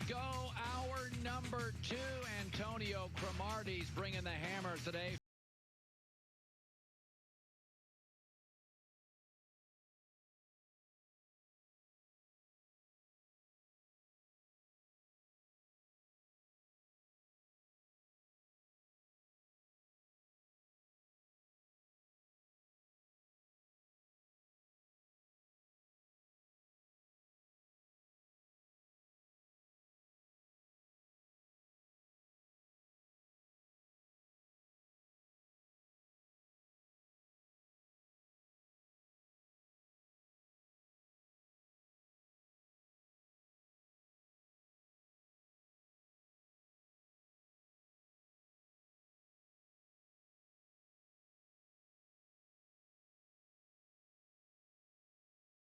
go. Hour number 2. Antonio Cromartie's bringing the hammer today.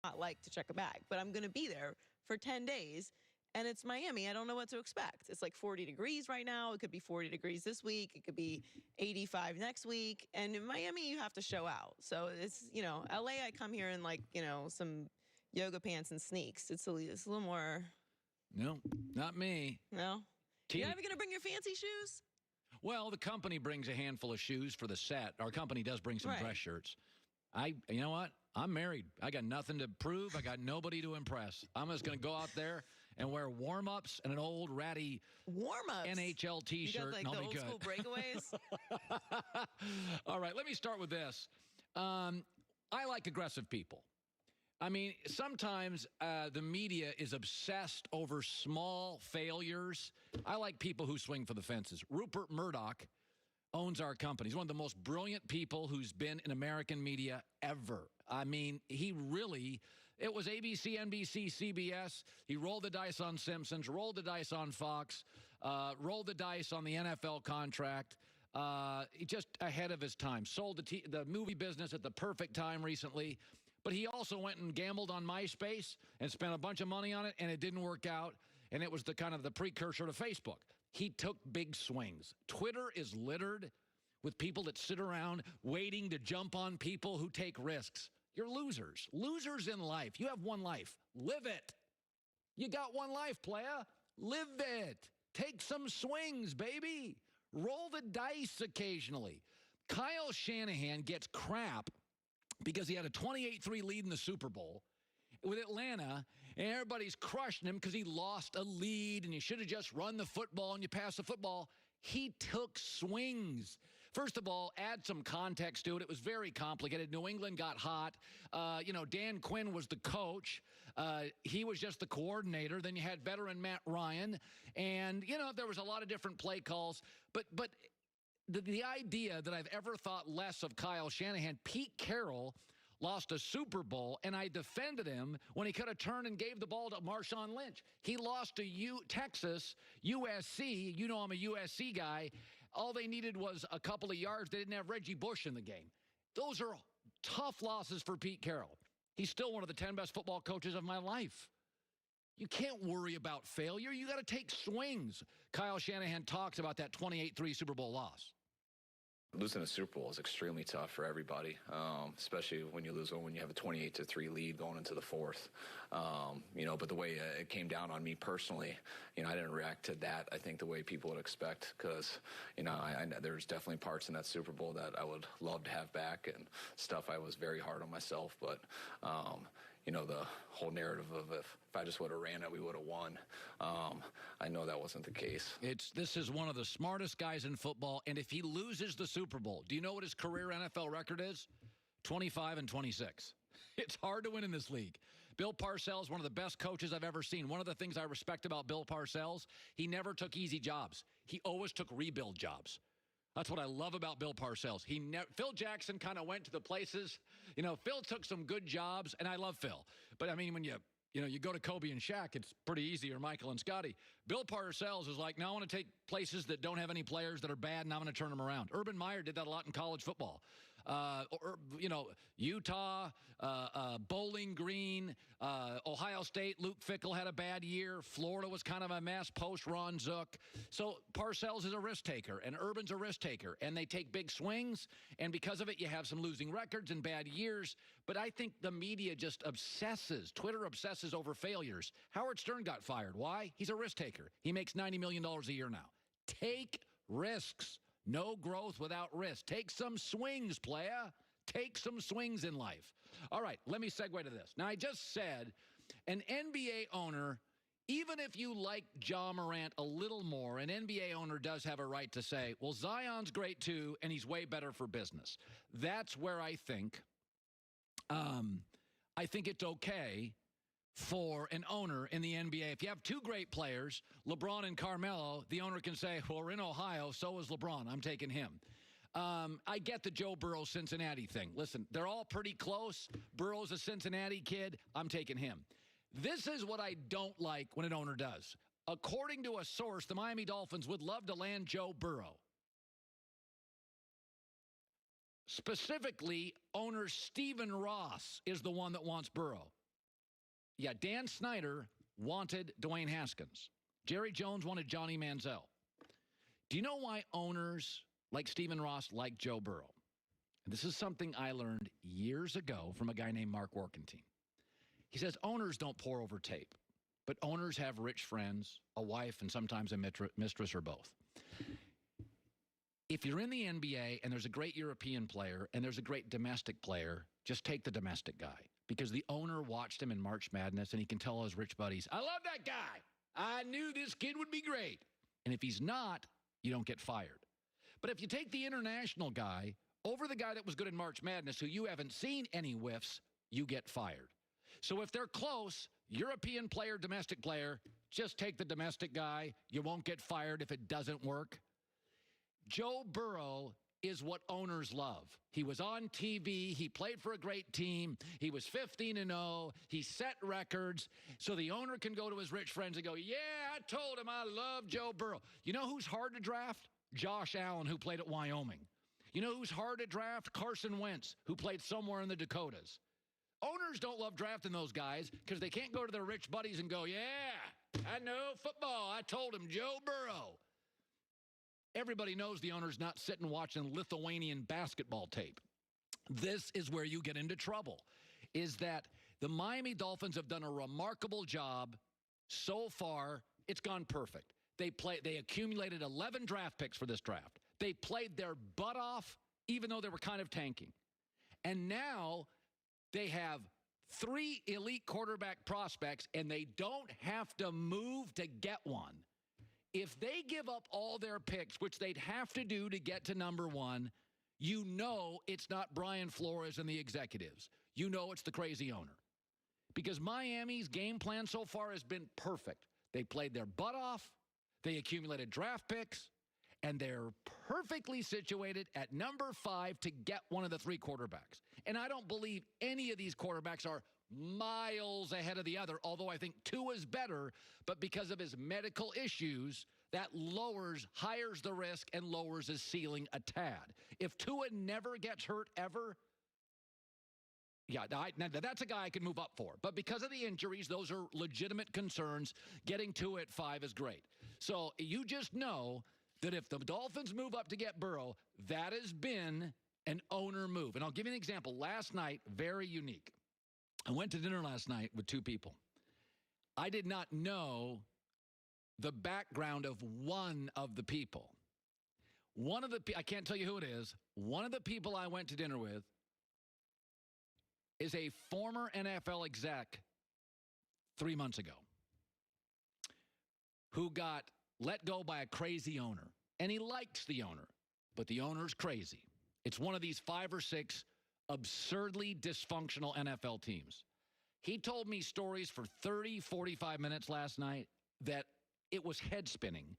Not like to check a bag, but I'm going to be there for 10 days. And it's Miami. I don't know what to expect. It's like 40 degrees right now. It could be 40 degrees this week. It could be 85 next week. And in Miami, you have to show out. So it's, LA, I come here in like, some yoga pants and sneaks. It's a little more. No, not me. No? You're not even going to bring your fancy shoes? Well, the company brings a handful of shoes for the set. Our company does bring some dress shirts. You know what? I'm married. I got nothing to prove. I got nobody to impress. I'm just going to go out there and wear warm-ups and an old ratty NHL T-shirt, like and I'll the be old good. School breakaways? All right, let me start with this. I like aggressive people. I mean, sometimes the media is obsessed over small failures. I like people who swing for the fences. Rupert Murdoch owns our company. He's one of the most brilliant people who's been in American media ever. I mean, it was ABC, NBC, CBS. He rolled the dice on Simpsons, rolled the dice on Fox, rolled the dice on the NFL contract. Just ahead of his time. Sold the movie business at the perfect time recently. But he also went and gambled on MySpace and spent a bunch of money on it, and it didn't work out. And it was the kind of the precursor to Facebook. He took big swings. Twitter is littered with people that sit around waiting to jump on people who take risks. You're losers. Losers in life. You have one life. Live it. You got one life, playa. Live it. Take some swings, baby. Roll the dice occasionally. Kyle Shanahan gets crap because he had a 28-3 lead in the Super Bowl with Atlanta, and everybody's crushing him because he lost a lead, and you should have just run the football, and you passed the football. He took swings. First of all, add some context to it. It was very complicated. New England got hot. Dan Quinn was the coach. He was just the coordinator. Then you had veteran Matt Ryan. And, there was a lot of different play calls. But the idea that I've ever thought less of Kyle Shanahan, Pete Carroll lost a Super Bowl, and I defended him when he could have turned and gave the ball to Marshawn Lynch. He lost to Texas, USC. I'm a USC guy. All they needed was a couple of yards. They didn't have Reggie Bush in the game. Those are tough losses for Pete Carroll. He's still one of the 10 best football coaches of my life. You can't worry about failure. You got to take swings. Kyle Shanahan talks about that 28-3 Super Bowl loss. Losing a Super Bowl is extremely tough for everybody, especially when you lose one when you have a 28-3 lead going into the fourth. But the way it came down on me personally, I didn't react to that, I think, the way people would expect, because, there's definitely parts in that Super Bowl that I would love to have back and stuff I was very hard on myself. But, the whole narrative of if I just would have ran it, we would have won. I know that wasn't the case. This is one of the smartest guys in football, and if he loses the Super Bowl, do you know what his career NFL record is? 25-26. It's hard to win in this league. Bill Parcells, one of the best coaches I've ever seen. One of the things I respect about Bill Parcells, he never took easy jobs. He always took rebuild jobs. That's what I love about Bill Parcells. Phil Jackson kind of went to the places. Phil took some good jobs, and I love Phil. But, I mean, when you go to Kobe and Shaq, it's pretty easy, or Michael and Scotty. Bill Parcells is like, no, I want to take places that don't have any players that are bad, and I'm going to turn them around. Urban Meyer did that a lot in college football. Utah, Bowling Green, Ohio State. Luke Fickell had a bad year. Florida was kind of a mess post Ron Zook. So Parcells is a risk taker, and Urban's a risk taker, and they take big swings. And because of it, you have some losing records and bad years. But I think the media just obsesses. Twitter obsesses over failures. Howard Stern got fired. Why? He's a risk taker. He makes $90 million a year now. Take risks. No growth without risk. Take some swings, playa. Take some swings in life. All right, let me segue to this. Now, I just said an NBA owner, even if you like Ja Morant a little more, an NBA owner does have a right to say, well, Zion's great too, and he's way better for business. That's where I think it's okay for an owner in the NBA. If you have two great players, LeBron and Carmelo, the owner can say, well, we're in Ohio, so is LeBron. I'm taking him. I get the Joe Burrow Cincinnati thing. Listen, they're all pretty close. Burrow's a Cincinnati kid. I'm taking him. This is what I don't like when an owner does. According to a source, the Miami Dolphins would love to land Joe Burrow. Specifically, owner Stephen Ross is the one that wants Burrow. Yeah, Dan Snyder wanted Dwayne Haskins. Jerry Jones wanted Johnny Manziel. Do you know why owners like Stephen Ross like Joe Burrow? And this is something I learned years ago from a guy named Mark Workentine. He says owners don't pore over tape, but owners have rich friends, a wife, and sometimes a mistress or both. If you're in the NBA and there's a great European player and there's a great domestic player, just take the domestic guy. Because the owner watched him in March Madness, and he can tell his rich buddies, I love that guy. I knew this kid would be great. And if he's not, you don't get fired. But if you take the international guy over the guy that was good in March Madness, who you haven't seen any whiffs, you get fired. So if they're close, European player, domestic player, just take the domestic guy. You won't get fired if it doesn't work. Joe Burrow is what owners love. He was on TV. He played for a great team. He was 15-0. He set records. So the owner can go to his rich friends and go, yeah, I told him I love Joe Burrow. You know who's hard to draft? Josh Allen, who played at Wyoming. You know who's hard to draft? Carson Wentz, who played somewhere in the Dakotas. Owners don't love drafting those guys because they can't go to their rich buddies and go, yeah, I know football. I told him Joe Burrow. Everybody knows the owner's not sitting watching Lithuanian basketball tape. This is where you get into trouble, is that the Miami Dolphins have done a remarkable job so far. It's gone perfect. They accumulated 11 draft picks for this draft. They played their butt off, even though they were kind of tanking. And now they have 3 elite quarterback prospects, and they don't have to move to get one. If they give up all their picks, which they'd have to do to get to number 1, you know it's not Brian Flores and the executives. You know it's the crazy owner. Because Miami's game plan so far has been perfect. They played their butt off, they accumulated draft picks, and they're perfectly situated at number 5 to get one of the 3 quarterbacks. And I don't believe any of these quarterbacks are miles ahead of the other, although I think Tua is better, but because of his medical issues, that higher the risk and lowers his ceiling a tad. If Tua never gets hurt ever, that's a guy I could move up for. But because of the injuries, those are legitimate concerns. Getting Tua at 5 is great. So you just know that if the Dolphins move up to get Burrow, that has been an owner move. And I'll give you an example. Last night, very unique. I went to dinner last night with 2 people. I did not know the background of one of the people. I can't tell you who it is. One of the people I went to dinner with is a former NFL exec 3 months ago who got let go by a crazy owner. And he likes the owner, but the owner's crazy. It's one of these 5 or 6 absurdly dysfunctional NFL teams. He told me stories for 30, 45 minutes last night that it was head spinning.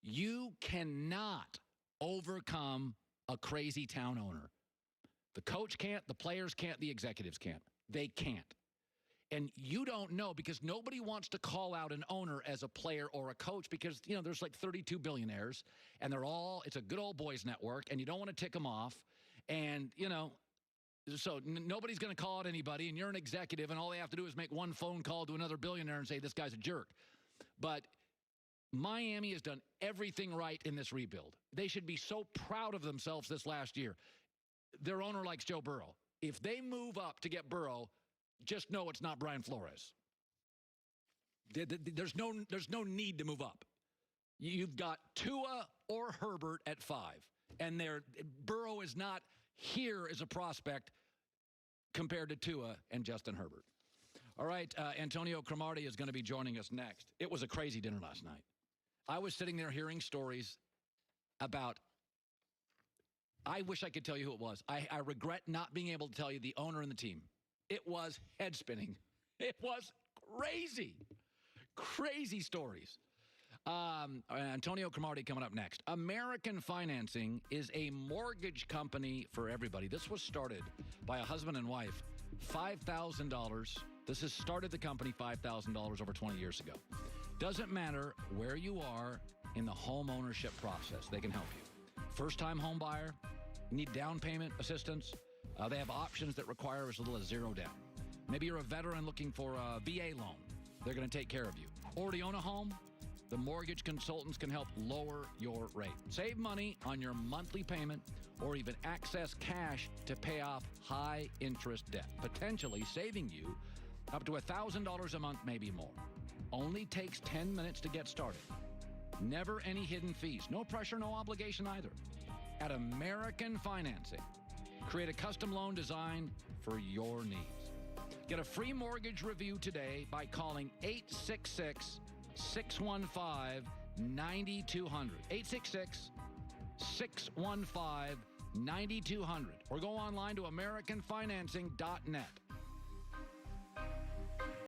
You cannot overcome a crazy town owner. The coach can't, the players can't, the executives can't. They can't. And you don't know because nobody wants to call out an owner as a player or a coach because, there's like 32 billionaires and it's a good old boys network and you don't want to tick them off. And, so nobody's going to call out anybody, and you're an executive, and all they have to do is make one phone call to another billionaire and say, this guy's a jerk. But Miami has done everything right in this rebuild. They should be so proud of themselves this last year. Their owner likes Joe Burrow. If they move up to get Burrow, just know it's not Brian Flores. There's no need to move up. You've got Tua or Herbert at 5, and Burrow is not here as a prospect compared to Tua and Justin Herbert. All right, Antonio Cromartie is going to be joining us next. It was a crazy dinner last night. I was sitting there hearing stories about, I wish I could tell you who it was. I regret not being able to tell you the owner and the team. It was head spinning. It was crazy. Crazy stories. Antonio Cromartie coming up next. American Financing is a mortgage company for everybody. This was started by a husband and wife. $5,000. This has started the company $5,000 over 20 years ago. Doesn't matter where you are in the home ownership process. They can help you. First-time home buyer, need down payment assistance. They have options that require as little as $0 down. Maybe you're a veteran looking for a VA loan. They're going to take care of you. Already own a home? The mortgage consultants can help lower your rate. Save money on your monthly payment or even access cash to pay off high-interest debt, potentially saving you up to $1,000 a month, maybe more. Only takes 10 minutes to get started. Never any hidden fees. No pressure, no obligation either. At American Financing, create a custom loan designed for your needs. Get a free mortgage review today by calling 866-615-9200. 866-615-9200. Or go online to AmericanFinancing.net.